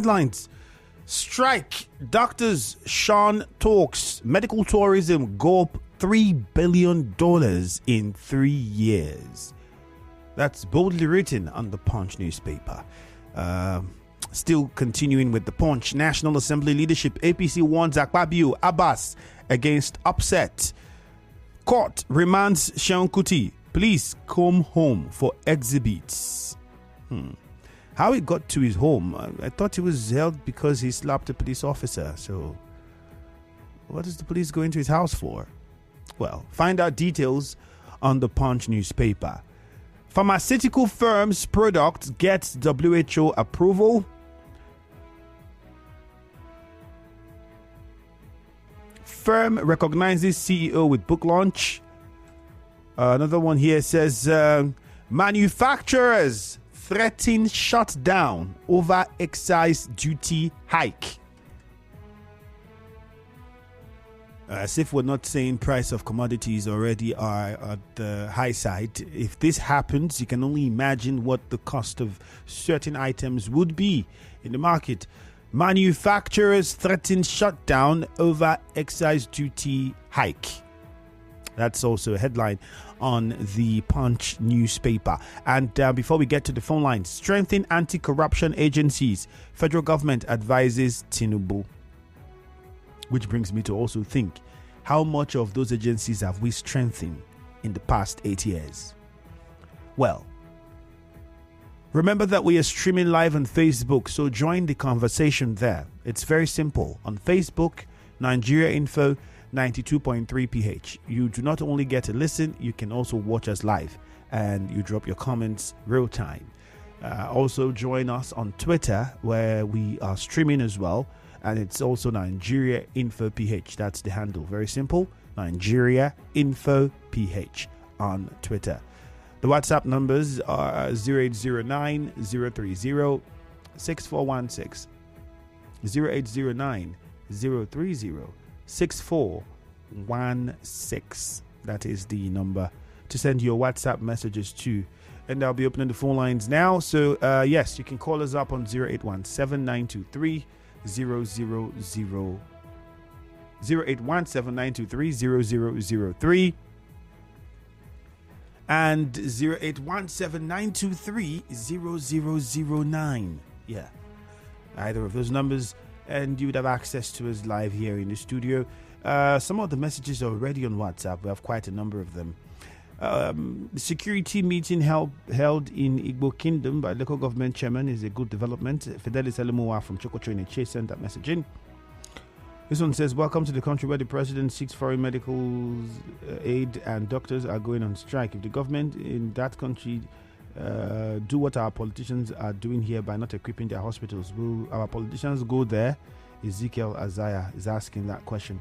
Headlines. Strike. Doctors Sean talks. Medical tourism go up $3 billion in 3 years. That's boldly written on the Punch newspaper. Still continuing with the Punch. National Assembly leadership. APC warns Akpabio Abbas against upset. Court remands Seun Kuti. Police come home for exhibits. How he got to his home? I thought he was held because he slapped a police officer. So, what is the police going to his house for? Well, find out details on the Punch newspaper. Pharmaceutical firms' product gets WHO approval. Firm recognizes CEO with book launch. Another one here says manufacturers threaten shutdown over excise duty hike. As if we're not saying price of commodities already are at the high side. If this happens, you can only imagine what the cost of certain items would be in the market. Manufacturers threaten shutdown over excise duty hike. That's also a headline on the Punch newspaper. And before we get to the phone lines, strengthen anti-corruption agencies. Federal government advises Tinubu. Which brings me to also think, how much of those agencies have we strengthened in the past 8 years? Well, remember that we are streaming live on Facebook, so join the conversation there. It's very simple. On Facebook, Nigeria Info 92.3 PH. You do not only get to listen, you can also watch us live and you drop your comments real time. Also join us on Twitter where we are streaming as well. And it's also Nigeria Info PH. That's the handle. Very simple. Nigeria Info PH on Twitter. The WhatsApp numbers are 0809 030 6416. 0809 030 6416. That is the number to send your WhatsApp messages to. And I'll be opening the phone lines now. So, yes, you can call us up on 0817 923 0817-923-0003 and 0817-923-0009. Yeah, either of those numbers, and you would have access to us live here in the studio. Some of the messages are already on WhatsApp. We have quite a number of them. The security meeting held in Igbo Kingdom by local government chairman is a good development. Fidelis Elemowa from Chokocho in Chase sent that message in. This one says, welcome to the country where the president seeks foreign medical aid and doctors are going on strike. If the government in that country do what our politicians are doing here by not equipping their hospitals, will our politicians go there? Ezekiel Azaya is asking that question.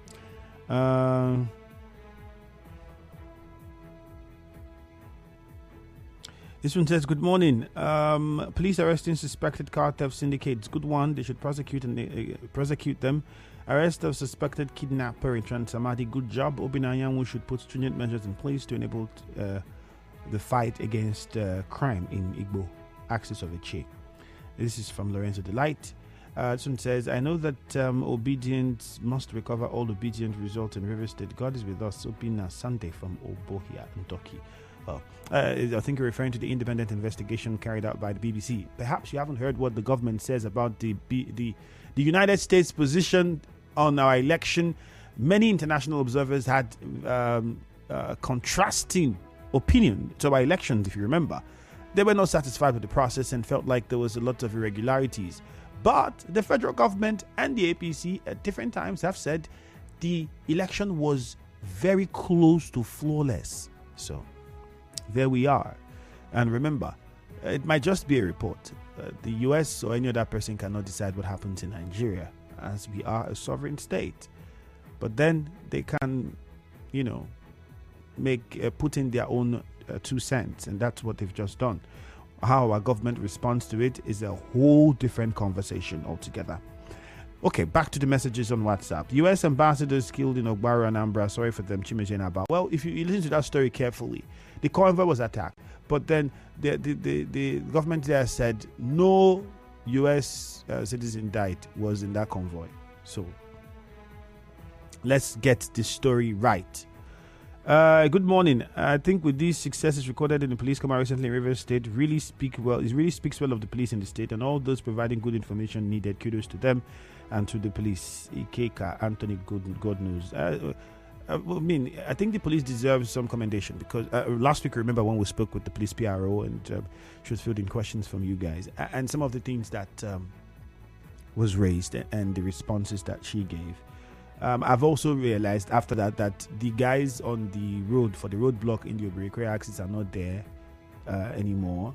This one says, good morning. Police arresting suspected car theft syndicates. Good one. They should prosecute them. Arrest of suspected kidnapper in Transamadi. Good job. Obinanyanwu should put stringent measures in place to enable the fight against crime in Igbo axis of Eche. This is from Lorenzo Delight. This one says, I know that obedience must recover all obedient results in River State. God is with us. Obina Sunday from Obohia, Ntoki. Well, I think you're referring to the independent investigation carried out by the BBC. Perhaps you haven't heard what the government says about the United States position on our election. Many international observers had contrasting opinion to our elections, if you remember. They were not satisfied with the process and felt like there was a lot of irregularities. But the federal government and the APC at different times have said the election was very close to flawless. So there we are. And remember, it might just be a report. The US or any other person cannot decide what happens in Nigeria, as we are a sovereign state. But then they can, put in their own 2 cents, and that's what they've just done. How our government responds to it is a whole different conversation altogether. Okay, back to the messages on WhatsApp. US ambassadors killed in Ogbara and Anambra. Sorry for them, Chimezie and Abba. Well, if you listen to that story carefully, the convoy was attacked, but then the government there said no U.S. Citizen died was in that convoy. So let's get this story right. Good morning. I think with these successes recorded in the police command recently in Rivers State, it really speaks well of the police in the state and all those providing good information needed. Kudos to them and to the police. Ikeka, Anthony, God knows. I think the police deserve some commendation because last week, remember when we spoke with the police PRO and she was fielding questions from you guys and some of the things that was raised and the responses that she gave. I've also realized after that the guys on the road for the roadblock in the Oberikwe axis are not there anymore.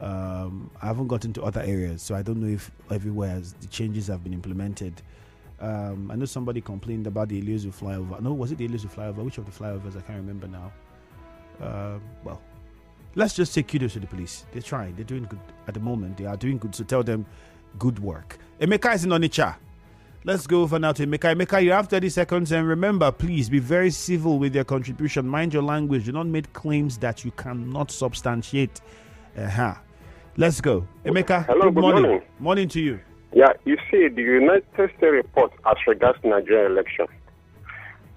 I haven't gotten to other areas, so I don't know if everywhere the changes have been implemented. I know somebody complained about the Eliezer flyover. No, was it the Eliezer flyover? Which of the flyovers? I can't remember now. Well, let's just say kudos to the police. They're trying. They're doing good at the moment. They are doing good, so tell them good work. Emeka is in Onitsha. Let's go over now to Emeka. Emeka, you have 30 seconds. And remember, please be very civil with your contribution. Mind your language. Do not make claims that you cannot substantiate. Let's go. Emeka, hello, good morning. Morning to you. Yeah, you see, the United States report as regards Nigeria election.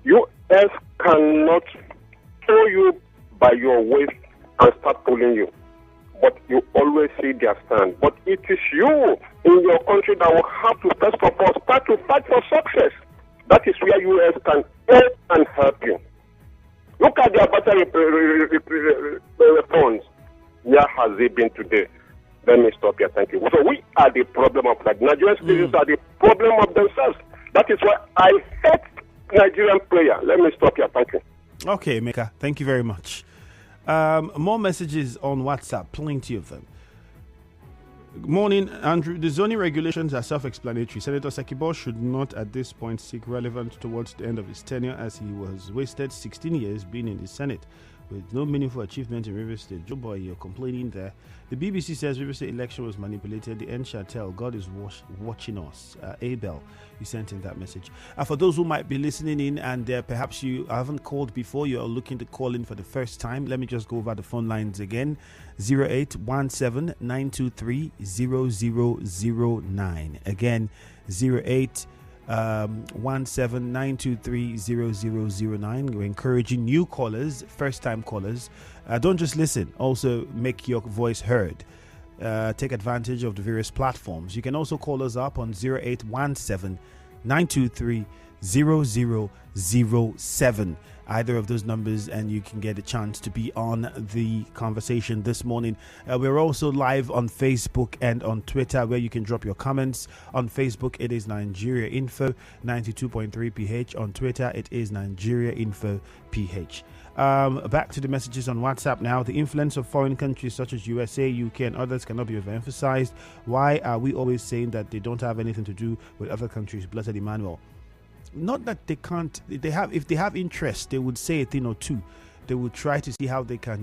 U.S. cannot throw you by your waist and start pulling you. But you always see their stand. But it is you in your country that will have to first of all start to fight for success. That is where U.S. can help and help you. Look at their battery funds. Where has it been today? Let me stop here. Thank you. So we are the problem of that. Nigerian citizens are the problem of themselves. That is why I hate Nigerian prayer. Let me stop here. Thank you. Okay, Meka. Thank you very much. More messages on WhatsApp, plenty of them. Good morning, Andrew. The zoning regulations are self-explanatory. Senator Sekibo should not at this point seek relevance towards the end of his tenure, as he was wasted 16 years being in the Senate with no meaningful achievement in Rivers State. Joe Boy, you're complaining there. The BBC says Rivers State election was manipulated. The end shall tell. God is watching us. Abel, you sent in that message. For those who might be listening in and perhaps you haven't called before, you're looking to call in for the first time, let me just go over the phone lines again. 0817-923-0009. Again, 0817-923-0009. We're encouraging new callers, first-time callers. Don't just listen, also make your voice heard. Take advantage of the various platforms. You can also call us up on 0817-923-0007. Either of those numbers, and you can get a chance to be on the conversation this morning. We're also live on Facebook and on Twitter, where you can drop your comments. On Facebook, it is Nigeria Info 92.3 PH. On Twitter, it is Nigeria Info PH. Back to the messages on WhatsApp now. The influence of foreign countries such as USA, UK, and others cannot be overemphasized. Why are we always saying that they don't have anything to do with other countries? Blessed Emmanuel. Not that they can't. If they have interest, they would say a thing or two. They would try to see how they can,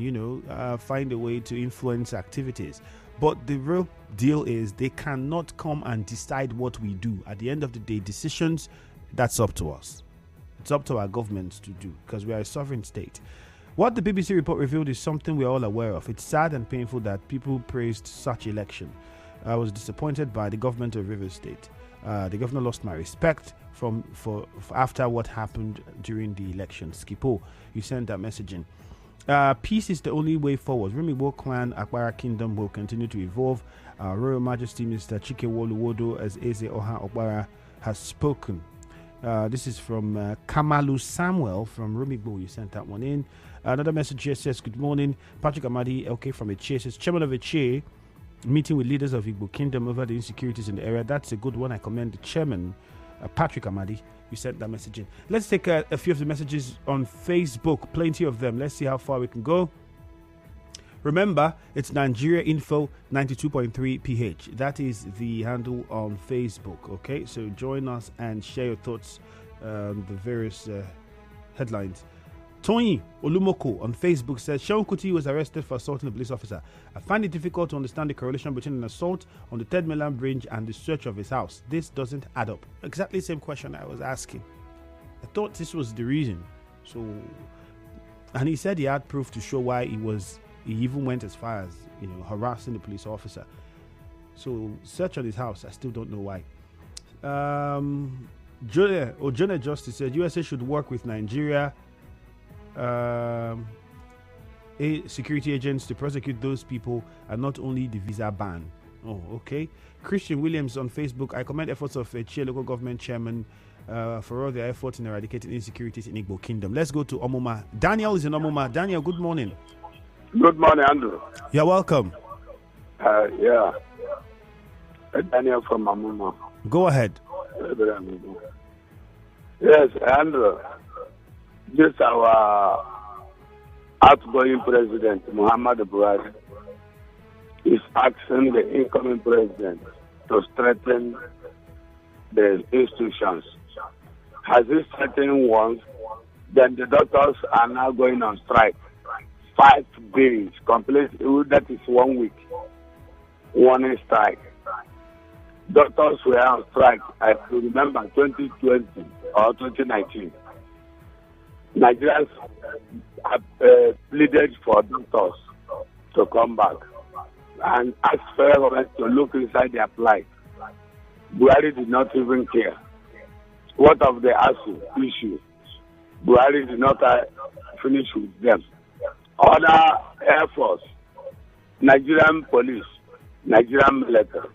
find a way to influence activities. But the real deal is they cannot come and decide what we do. At the end of the day, decisions, that's up to us. It's up to our governments to do, because we are a sovereign state. What the BBC report revealed is something we're all aware of. It's sad and painful that people praised such election. I was disappointed by the government of Rivers State. The governor lost my respect for after what happened during the election. Skipo, you sent that message in. Peace is the only way forward. Rumiwo clan Akbara Kingdom will continue to evolve. Royal Majesty Mr. Chike Woluwodo as Eze Oha Okbara has spoken. This is from Kamalu Samuel from Rumigbo. You sent that one in. Another message here says, good morning. Patrick Amadi, okay, from Eche, says, Chairman of Eche, meeting with leaders of Igbo Kingdom over the insecurities in the area. That's a good one. I commend the chairman, Patrick Amadi. You sent that message in. Let's take a few of the messages on Facebook. Plenty of them. Let's see how far we can go. Remember, it's Nigeria Info 92.3 PH. That is the handle on Facebook. Okay, so join us and share your thoughts on the various headlines. Tony Olumoko on Facebook says, Seun Kuti was arrested for assaulting a police officer. I find it difficult to understand the correlation between an assault on the Third Mainland Bridge and the search of his house. This doesn't add up. Exactly the same question I was asking. I thought this was the reason. So, and he said he had proof to show why he even went as far as, harassing the police officer. So search on his house. I still don't know why. Jonah Justice said USA should work with Nigeria security agents to prosecute those people and not only the visa ban. Oh, okay. Christian Williams on Facebook. I commend efforts of a Chia local government chairman for all their efforts in eradicating insecurities in Igbo Kingdom. Let's go to Omuma. Daniel is in Omuma. Daniel, good morning. Good morning, Andrew. You're welcome. Yeah. Daniel from Omuma. Go ahead. Yes, Andrew. This our outgoing president, Muhammad Buhari, is asking the incoming president to strengthen the institutions. Has he strengthened once? Then the doctors are now going on strike. 5 days complete. That is 1 week. Warning strike. Doctors were on strike. I remember 2020 or 2019. Nigerians have pleaded for doctors to come back and asked federal government to look inside their plight. Buhari did not even care. What of the ASU issue? Buhari did not finish with them. Other Air Force, Nigerian police, Nigerian military.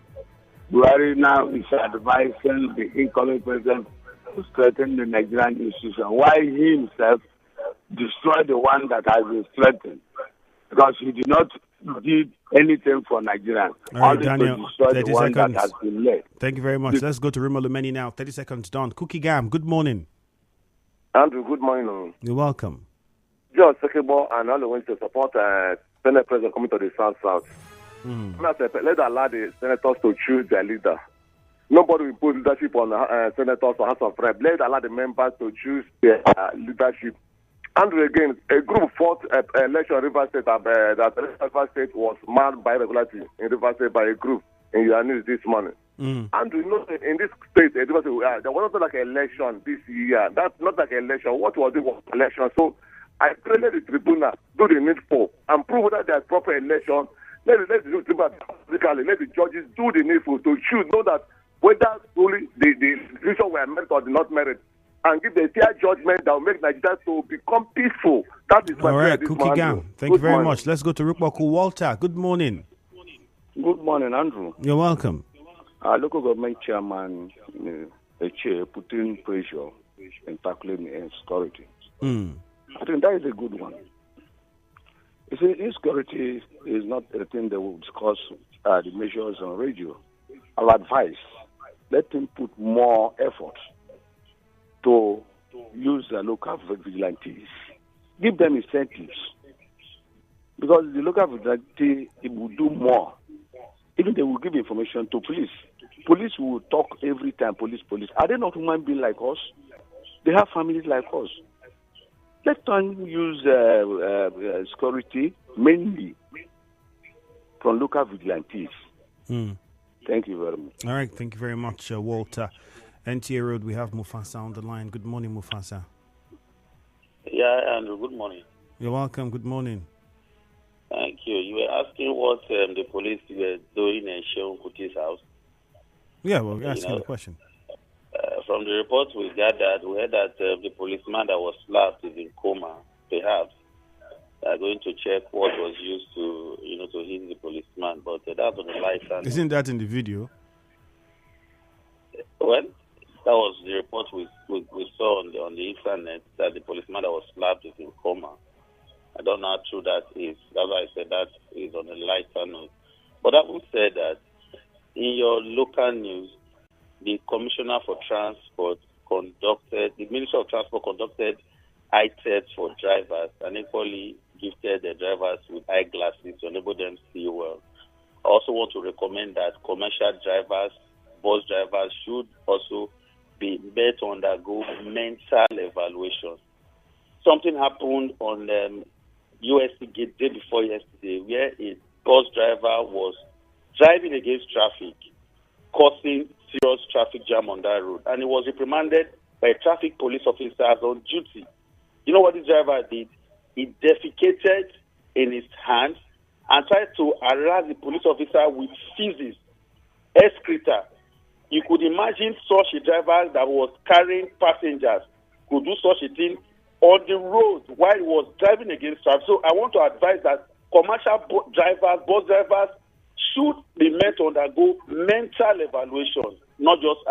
Buhari now is advising the incoming president to strengthen the Nigerian institution. Why he himself destroy the one that has been strengthened? Because he did not do anything for Nigerians. All right, Daniel, to destroy 30 the one seconds. that has been led. Thank you very much. Let's go to Rima Lumeni now. 30 seconds done. Cookie Gam, good morning. Andrew, good morning. You're welcome. George Sekebo and all the ones to support Senate President coming to the South. Let allow the senators to choose their leader. Nobody will put leadership on senators or House of Reps. Let allow the members to choose their leadership. Andrew, again, a group fought election in Rivers State that Rivers State was marred by irregularity in Rivers State by a group in your news this morning. Andrew, you know, in this state, there was not like an election this year. That's not like an election. What was it was election. So I pray let the tribunal do the needful and prove that there's proper election. Let the tribunal let the judges do the needful to choose, know that whether truly the decision were merit or did not merit, and give the fair judgment that will make Nigeria to become peaceful. That is my All right, Cookie Gam. Thank you very much. Let's go to Rukbaku. Walter, good morning. Good morning, Andrew. You're welcome. Local government chairman, the chair, putting pressure in tackling insecurity. I think that is a good one. You see, insecurity is not a thing that will discuss the measures on radio. Our advice, let him put more effort to use the local vigilantes. Give them incentives. Because the local vigilante, it will do more. Even they will give information to police. Police will talk every time, police. Are they not human beings like us? They have families like us. Let them use security mainly from local vigilantes. Thank you very much. All right, thank you very much, Walter. NTA Road, we have Mufasa on the line. Good morning, Mufasa. Yeah, Andrew, good morning. You're welcome. Good morning. Thank you. You were asking what the police were doing in Sheon Kuti's house. Yeah, well, we're asking the question. From the reports we gathered, we heard that the policeman that was slapped is in coma. Perhaps they are going to check what was used to hit the policeman. But that's on the light. Isn't that in the video? Well, that was the report we saw on the internet, that the policeman that was slapped is in coma. I don't know how true that is. That's why I said that is on a lighter note. But I would say that in your local news, the Commissioner for Transport the Ministry of Transport conducted eye tests for drivers and equally gifted the drivers with eyeglasses to enable them to see well. I also want to recommend that commercial drivers, bus drivers should also be made to undergo mental evaluation. Something happened on USC Gate day before yesterday where a bus driver was driving against traffic, causing serious traffic jam on that road. And he was reprimanded by traffic police officers on duty. You know what this driver did? He defecated in his hands and tried to harass the police officer with feces imagine such a driver that was carrying passengers could do such a thing on the road while he was driving against traffic. So I want to advise that commercial drivers, bus drivers, should be meant to undergo mental evaluation, not just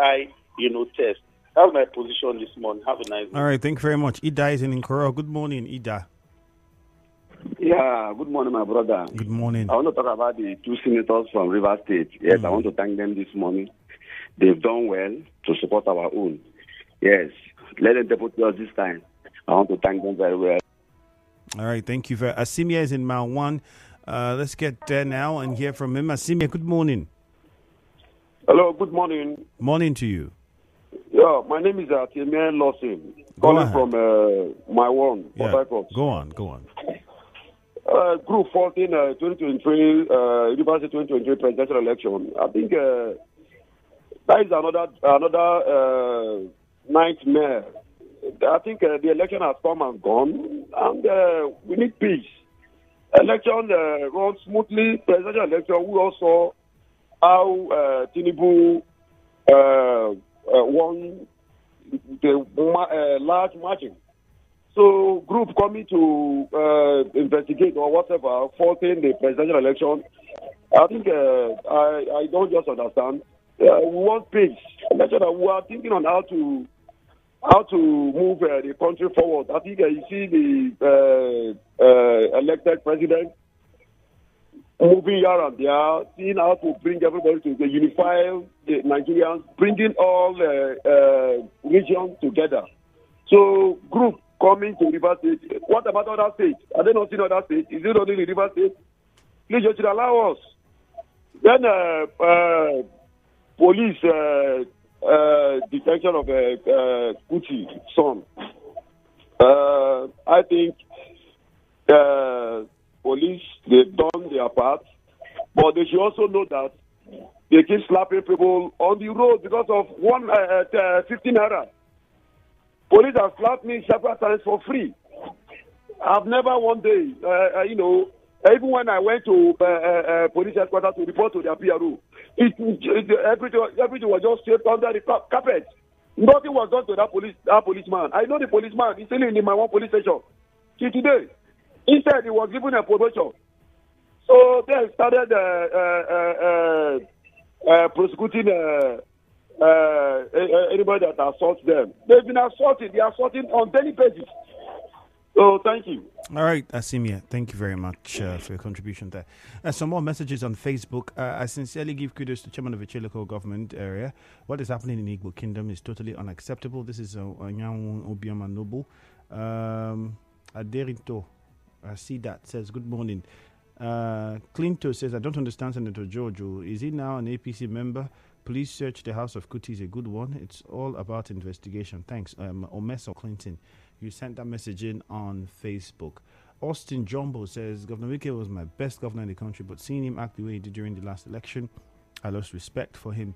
test. That's my position this morning. Have a nice day. All right, thank you very much. Ida is in Nkoro. Good morning, Ida. Yeah, good morning, my brother. Good morning. I want to talk about the two senators from Rivers State. Yes, I want to thank them this morning. They've done well to support our own. Yes, let them deputy us this time. I want to thank them very well. All right, thank you. Asimia is in Mile 1. Let's get there now and hear from him. Asimia, good morning. Hello, good morning. Morning to you. Yeah, my name is Atimia Lawson, calling from my one. Yeah. Go on. Group 14, 2023, University 2023 presidential election. I think that is another nightmare. I think the election has come and gone, and we need peace. Election runs smoothly. Presidential election, we also how Tinubu won the large margin. So, group coming to investigate or whatever, faulting the presidential election, I think I don't just understand. We want peace. We are thinking on how to move the country forward. I think you see the elected president moving here and there, seeing how to bring everybody to unify the Nigerians, bringing all regions together. So, group coming to River State. What about other states? Are they not in other states? Is it only the River State? Please just allow us. Then police detection of Kuti son. I think police, they've done their part, but they should also know that they keep slapping people on the road because of 15 naira. Police have slapped me several times for free. I've never one day, even when I went to police headquarters to report to their PRO, everything was just swept under the carpet. Nothing was done to that policeman. I know the policeman. He's still in my one police station. See today. Instead, he was given a promotion. So they started prosecuting anybody that assaults them. They've been assaulted. They are assaulting on daily basis. So thank you. All right, Asimia, thank you very much for your contribution there. Some more messages on Facebook. I sincerely give kudos to Chairman of the local government area. What is happening in Igbo Kingdom is totally unacceptable. This is Onyanwu Obioma Noble. Aderito, I see that, says good morning. Clinto says, I don't understand Senator Giorgio. Is he now an APC member? Please search the House of Kuti is a good one. It's all about investigation. Thanks. Omeso Clinton, you sent that message in on Facebook. Austin Jumbo says, Governor Wike was my best governor in the country, but seeing him act the way he did during the last election, I lost respect for him.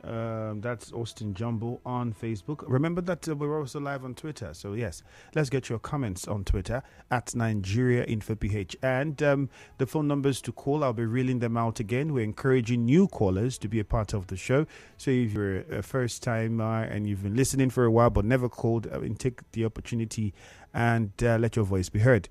That's Austin Jumbo on Facebook. Remember that we're also live on Twitter. So, yes, let's get your comments on Twitter at Nigeria InfoPH. And the phone numbers to call, I'll be reeling them out again. We're encouraging new callers to be a part of the show. So, if you're a first timer and you've been listening for a while but never called, take the opportunity and let your voice be heard.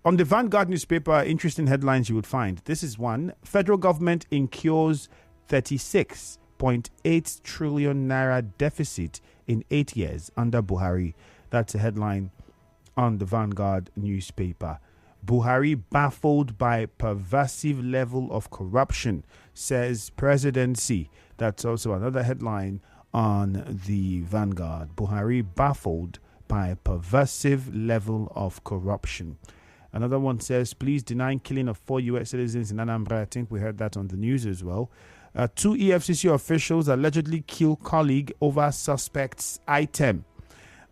On the Vanguard newspaper, interesting headlines you would find. This is one. Federal government incurs 36.8 trillion naira deficit in 8 years under Buhari. That's a headline on the Vanguard newspaper. Buhari baffled by pervasive level of corruption, says presidency. That's also another headline on the Vanguard. Buhari baffled by pervasive level of corruption. Another one says, please deny killing of 4 U.S. citizens in Anambra. I think we heard that on the news as well. 2 EFCC officials allegedly kill colleague over suspect's item.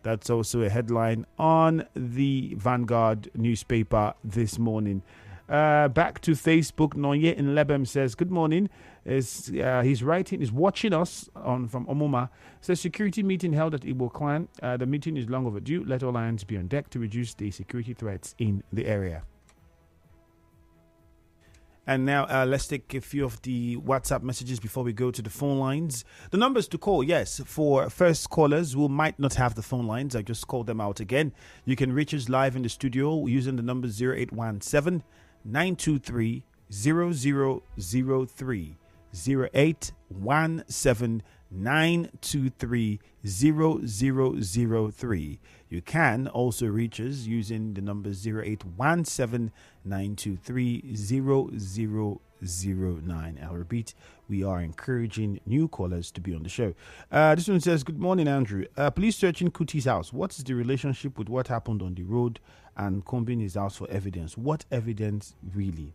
That's also a headline on the Vanguard newspaper this morning. Back to Facebook. Noye in Lebem says, good morning. He's watching us from Omuma. Says, security meeting held at Igbo Clan. The meeting is long overdue. Let all hands be on deck to reduce the security threats in the area. And now let's take a few of the WhatsApp messages before we go to the phone lines. The numbers to call, yes, for first callers who might not have the phone lines, I just called them out again. You can reach us live in the studio using the number 0817 923 0003. 0817 923 0003. You can also reach us using the number 0817 923 0009. I'll repeat, we are encouraging new callers to be on the show. This one says, good morning, Andrew. Police searching Kuti's house. What is the relationship with what happened on the road and combing his house for evidence? What evidence really?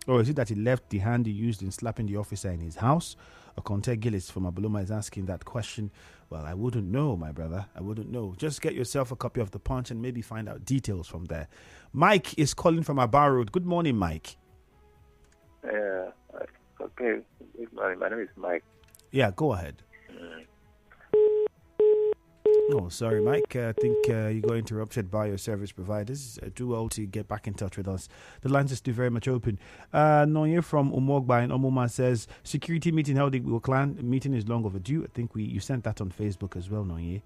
Or is it that he left the hand he used in slapping the officer in his house? Conte Gillis from Abuloma is asking that question. Well, I wouldn't know, my brother. I wouldn't know. Just get yourself a copy of the Punch and maybe find out details from there. Mike is calling from Aba Road. Good morning, Mike. Okay. My name is Mike. Yeah, go ahead. Oh, sorry, Mike. I think you got interrupted by your service providers. Do well to get back in touch with us. The lines are still very much open. Noye from Umogba in Omoma says, security meeting held in Igbo clan. Meeting is long overdue. I think you sent that on Facebook as well, Noye.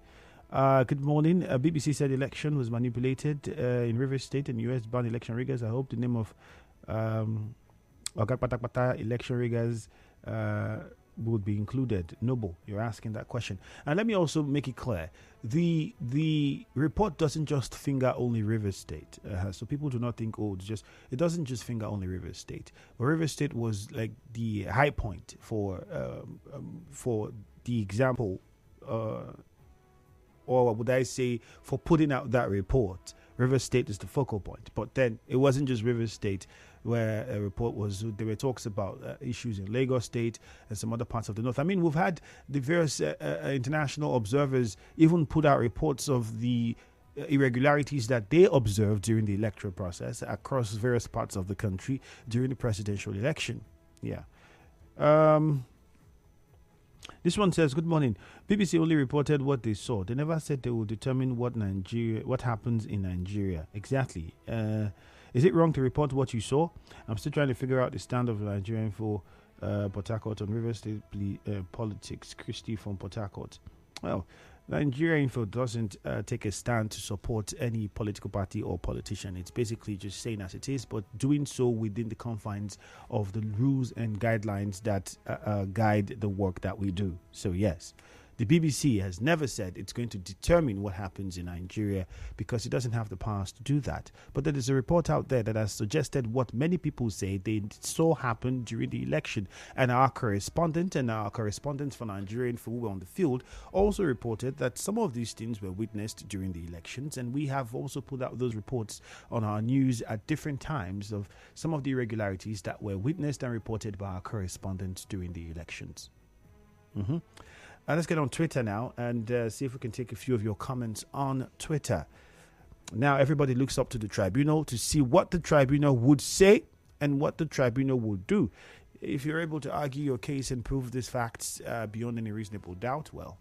Good morning. BBC said election was manipulated in Rivers State and US banned election riggers. I hope the name of Ogakpatakpata election riggers would be included. Noble, you're asking that question. And let me also make it clear, the report doesn't just finger only Rivers State. So people do not think, it doesn't just finger only Rivers State. But Rivers State was like the high point for the example, or would I say, for putting out that report. Rivers State is the focal point. But then it wasn't just Rivers State where a report was, there were talks about issues in Lagos State and some other parts of the north. I mean, we've had the various international observers even put out reports of the irregularities that they observed during the electoral process across various parts of the country during the presidential election. Yeah. This one says, good morning. BBC only reported what they saw. They never said they will determine what happens in Nigeria. Exactly. Is it wrong to report what you saw? I'm still trying to figure out the stand of Nigerian for Port Harcourt on River State politics. Christy from Port Harcourt. Well, Nigeria Info doesn't take a stand to support any political party or politician. It's basically just saying as it is, but doing so within the confines of the rules and guidelines that guide the work that we do. So yes, the BBC has never said it's going to determine what happens in Nigeria because it doesn't have the powers to do that. But there is a report out there that has suggested what many people say they saw happen during the election. And our correspondents for Nigeria Info who were on the field also reported that some of these things were witnessed during the elections. And we have also put out those reports on our news at different times of some of the irregularities that were witnessed and reported by our correspondents during the elections. Let's get on Twitter now and see if we can take a few of your comments on Twitter. Now, everybody looks up to the tribunal to see what the tribunal would say and what the tribunal would do. If you're able to argue your case and prove these facts beyond any reasonable doubt, well,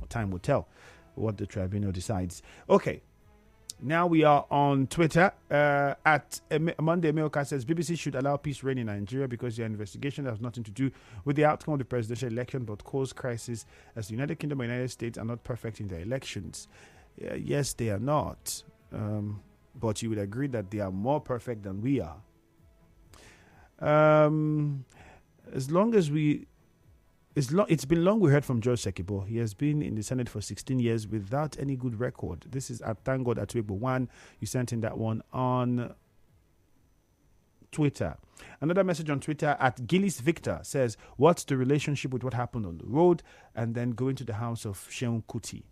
time will tell what the tribunal decides. Okay. Now we are on Twitter. At Monday, America says BBC should allow peace reign in Nigeria because their investigation has nothing to do with the outcome of the presidential election but cause crisis as the United Kingdom and United States are not perfect in their elections. Yes, they are not. But you would agree that they are more perfect than we are. It's been long we heard from George Sekibo. He has been in the Senate for 16 years without any good record. This is at Thank God at Weibo 1. You sent in that one on Twitter. Another message on Twitter at Gillis Victor says, what's the relationship with what happened on the road? And then going to the house of Seun Kuti.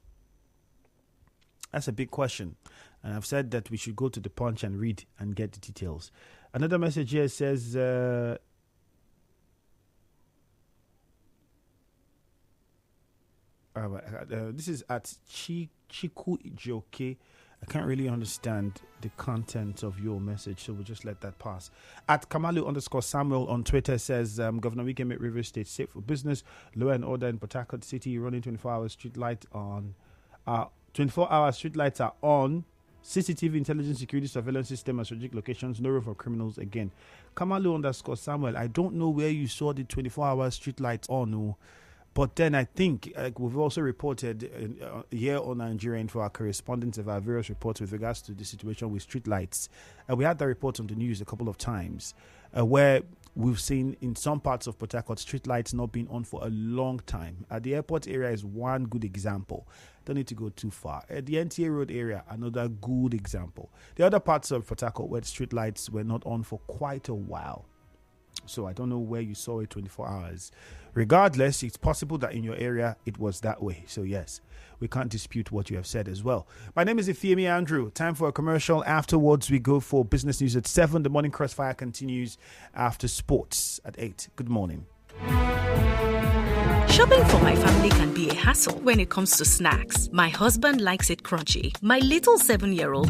That's a big question. And I've said that we should go to the Punch and read and get the details. Another message here says... this is at Chiku Ijoke. I can't really understand the content of your message, so we'll just let that pass. At Kamalu_Samuel on Twitter says, Governor Wike made Rivers State safe for business. Law and order in Port Harcourt City running 24-hour street light on. 24-hour street lights are on CCTV, intelligence, security, surveillance system at strategic locations, no room for criminals again. Kamalu_Samuel, I don't know where you saw the 24-hour street lights on, but then I think we've also reported here on Nigerian for our correspondents of our various reports with regards to the situation with street lights. We had that report on the news a couple of times where we've seen in some parts of Port Harcourt street lights not being on for a long time. At the airport area is one good example. Don't need to go too far. At the NTA Road area, another good example. The other parts of Port Harcourt where street lights were not on for quite a while. So I don't know where you saw it 24 hours. Regardless, it's possible that in your area it was that way. So yes, we can't dispute what you have said as well. My name is Ifeami Andrew. Time for a commercial. Afterwards, we go for business news at 7. The morning crossfire continues after sports at 8. Good morning. Shopping for my family can be a hassle when it comes to snacks. My husband likes it crunchy. My little 7-year-old